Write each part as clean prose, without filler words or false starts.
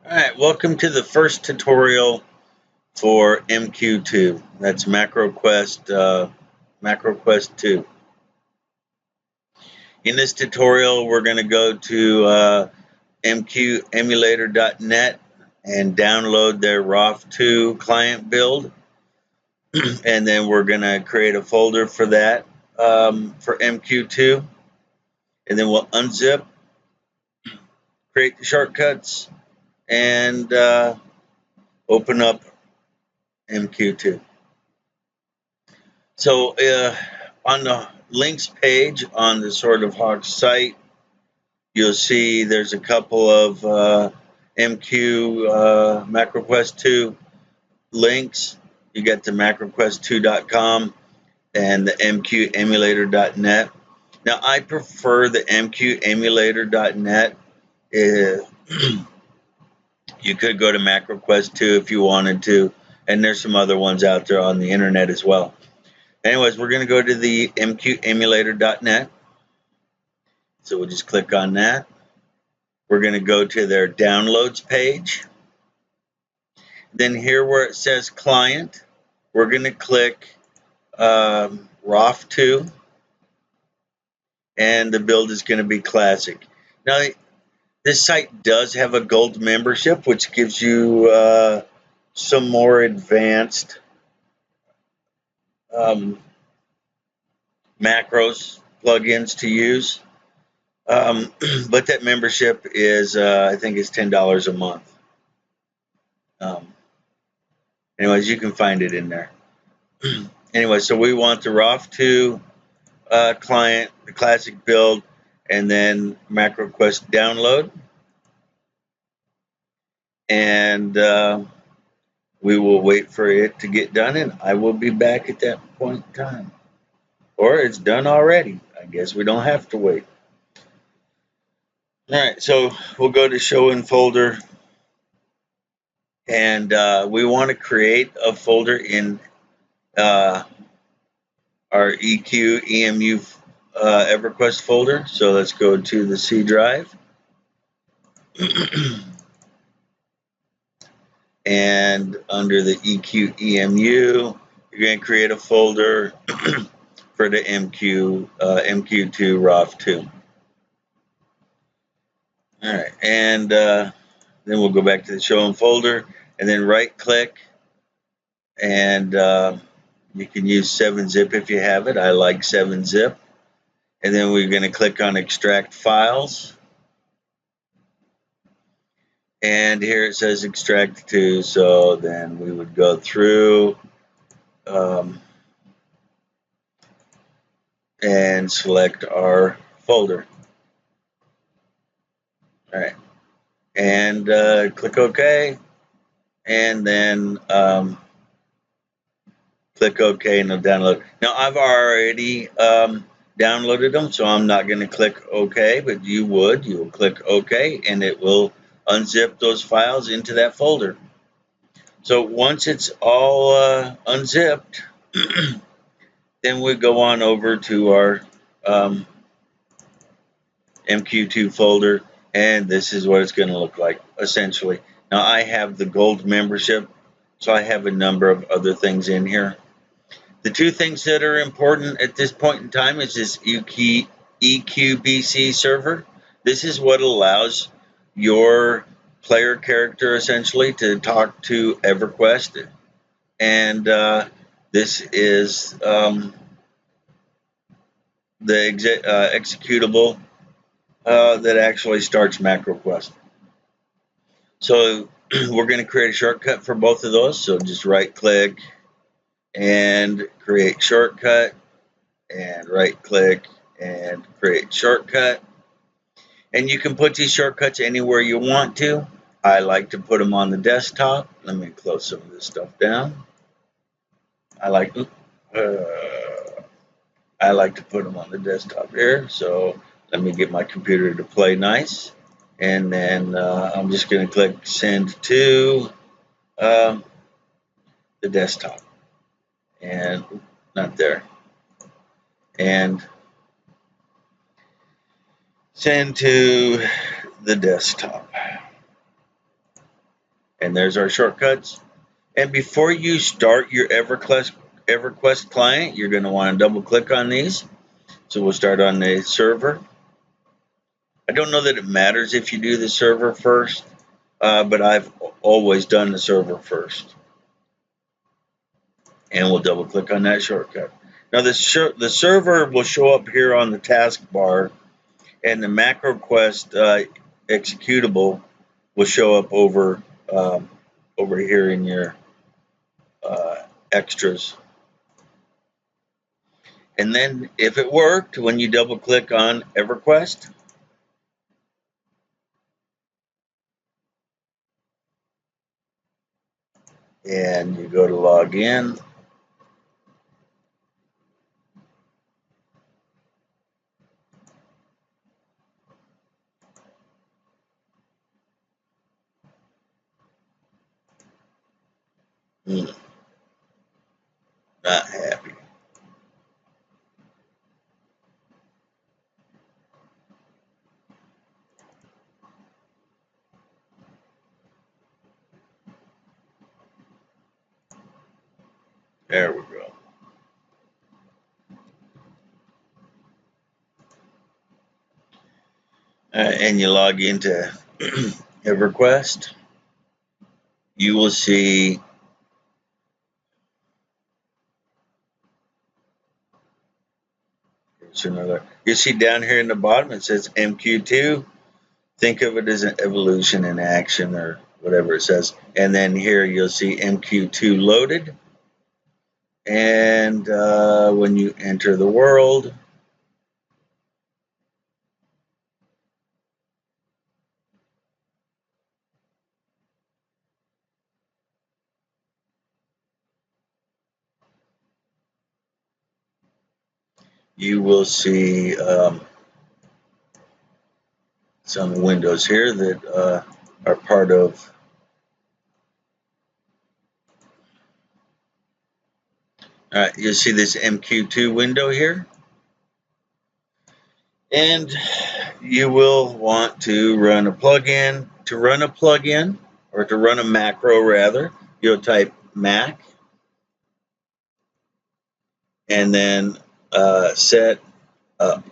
Alright, welcome to the first tutorial for MQ2. That's MacroQuest 2. In this tutorial, we're going to go to mqemulator.net and download their ROF2 client build. And then we're going to create a folder for that for MQ2. And then we'll unzip, create the shortcuts, and open up MQ2. So on the links page on the Sword of Hawks site, you'll see there's a couple of MQ MacroQuest 2 links. You get the macroquest2.com and the mqemulator.net. Now, I prefer the mqemulator.net. You could go to MacroQuest 2 if you wanted to, and there's some other ones out there on the internet as well. Anyways, we're going to go to the mqemulator.net. So we'll just click on that. We're going to go to their downloads page. Then here where it says client, we're going to click ROF2, and the build is going to be classic. Now, this site does have a gold membership, which gives you some more advanced macros plugins to use. But that membership is, I think it's $10 a month. Anyways, you can find it in there. Anyway, so we want the ROF2 client, the classic build, and then MacroQuest download. And we will wait for it to get done, and I will be back at that point in time. Or it's done already. I guess we don't have to wait. All right, so we'll go to show in folder, and we want to create a folder in our EQ EMU EverQuest folder. So let's go to the C drive. And under the EQ EMU, you're going to create a folder for the MQ2 ROF2. All right, and then we'll go back to the show in folder, and then right click, and you can use 7-zip if you have it. I like 7-zip. And then we're going to click on extract files. And here it says extract to, so then we would go through and select our folder. All right, and click OK, and then click OK, and it'll download. Now, I've already downloaded them, so I'm not going to click OK, but you will click OK, and it will unzip those files into that folder. So once it's all unzipped, then we go on over to our MQ2 folder, and this is what it's going to look like, essentially. Now, I have the gold membership, so I have a number of other things in here. The two things that are important at this point in time is this EQBC server. This is what allows your player character, essentially, to talk to EverQuest. And this is the executable that actually starts MacroQuest. So we're going to create a shortcut for both of those. So just right click and create shortcut, and right click and create shortcut. And you can put these shortcuts anywhere you want to. I like to put them on the desktop. Let me close some of this stuff down. I like to put them on the desktop here. So let me get my computer to play nice. And then I'm just going to click send to the desktop. And not there. And send to the desktop. And there's our shortcuts. And before you start your EverQuest client, you're going to want to double click on these. So we'll start on the server. I don't know that it matters if you do the server first, but I've always done the server first. And we'll double click on that shortcut. Now the server will show up here on the taskbar, and the MacroQuest executable will show up over here in your extras. And then if it worked, when you double click on EverQuest, and you go to log in, not happy. There we go. And you log into EverQuest, you will see you see down here in the bottom it says MQ2. Think of it as an evolution in action or whatever it says. And then here you'll see MQ2 loaded. And when you enter the world, you will see some windows here that are part of. All right, you'll see this MQ2 window here. And you will want to run a plugin. To run a plugin, or to run a macro rather, you'll type Mac and then set up.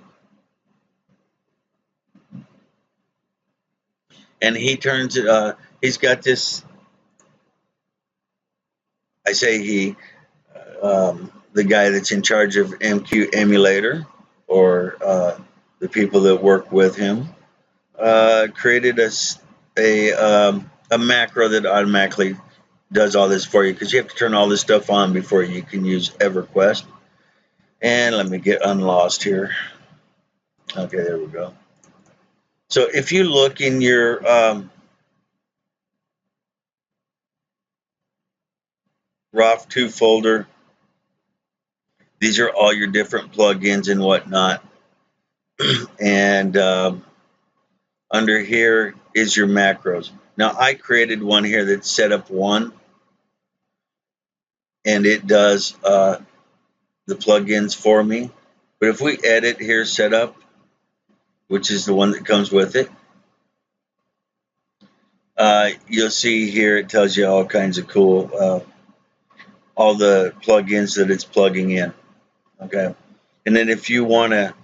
And he turns it, he's got this, I say he, the guy that's in charge of MQ emulator, or the people that work with him, created a macro that automatically does all this for you, because you have to turn all this stuff on before you can use EverQuest. And let me get unlost here. Okay, there we go. So if you look in your ROF2 folder, these are all your different plugins and whatnot. And under here is your macros. Now I created one here that's setup 1, and it does the plugins for me. But if we edit here setup, which is the one that comes with it, you'll see here it tells you all kinds of cool, all the plugins that it's plugging in. Okay, and then if you want to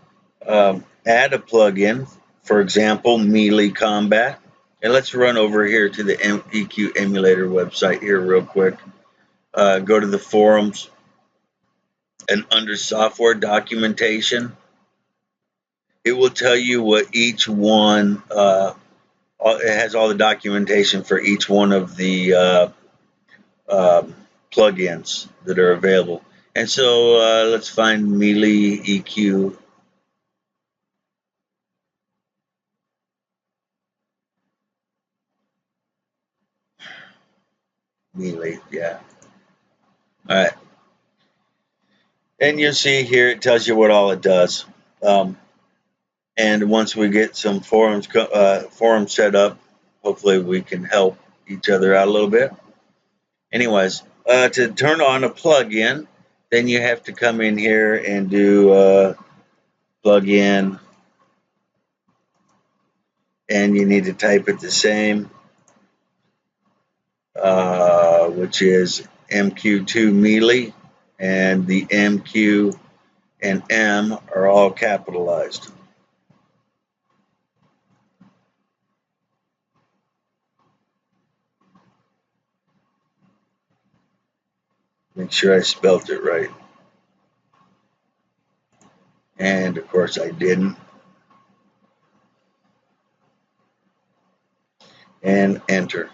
add a plugin, for example, Melee Combat, and let's run over here to the EQ emulator website here real quick. Go to the forums, and under software documentation, it will tell you what each one. It has all the documentation for each one of the plugins that are available. And so let's find Melee EQ. Melee, yeah. All right. And you'll see here it tells you what all it does. And once we get some forums set up, hopefully we can help each other out a little bit. Anyways, to turn on a plugin, then you have to come in here and do plugin, and you need to type it the same. which is MQ2 melee, and the MQ and M are all capitalized. Make sure I spelt it right. And of course I didn't. And enter.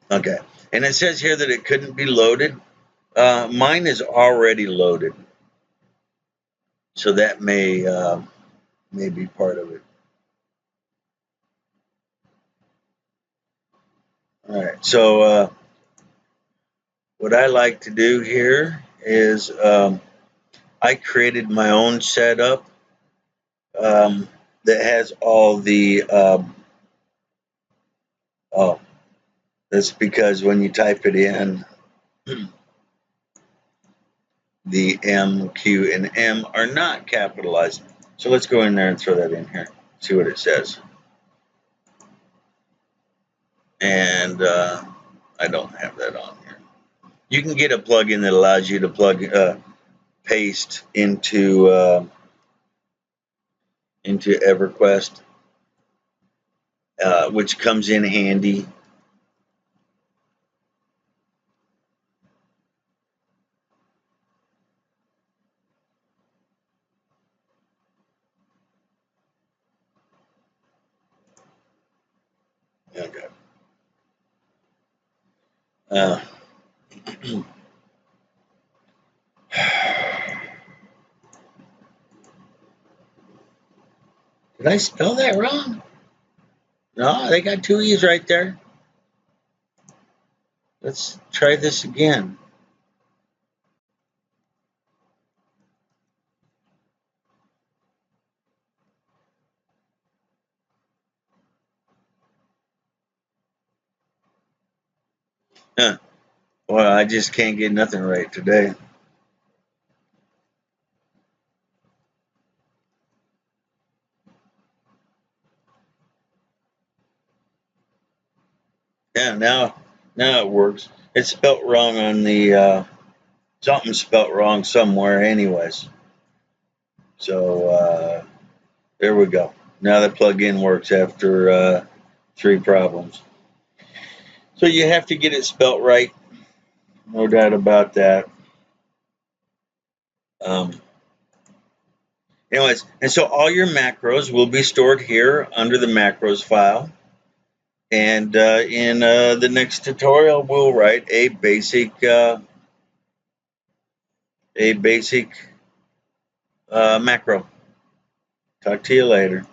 Okay. And it says here that it couldn't be loaded. Mine is already loaded. So that may be part of it. All right. So what I like to do here is I created my own setup that has all the oh, that's because when you type it in, the M, Q, and M are not capitalized. So let's go in there and throw that in here, see what it says. And I don't have that on here. You can get a plugin that allows you to paste into EverQuest, which comes in handy. Okay. Did I spell that wrong? No, they got two E's right there. Let's try this again. Huh. Well, I just can't get nothing right today. Yeah, now it works. It's spelt wrong on the something spelt wrong somewhere anyways. So there we go. Now the plugin works after 3 problems. So you have to get it spelt right, no doubt about that. Anyways, and so all your macros will be stored here under the macros file. And in the next tutorial, we'll write a basic macro. Talk to you later.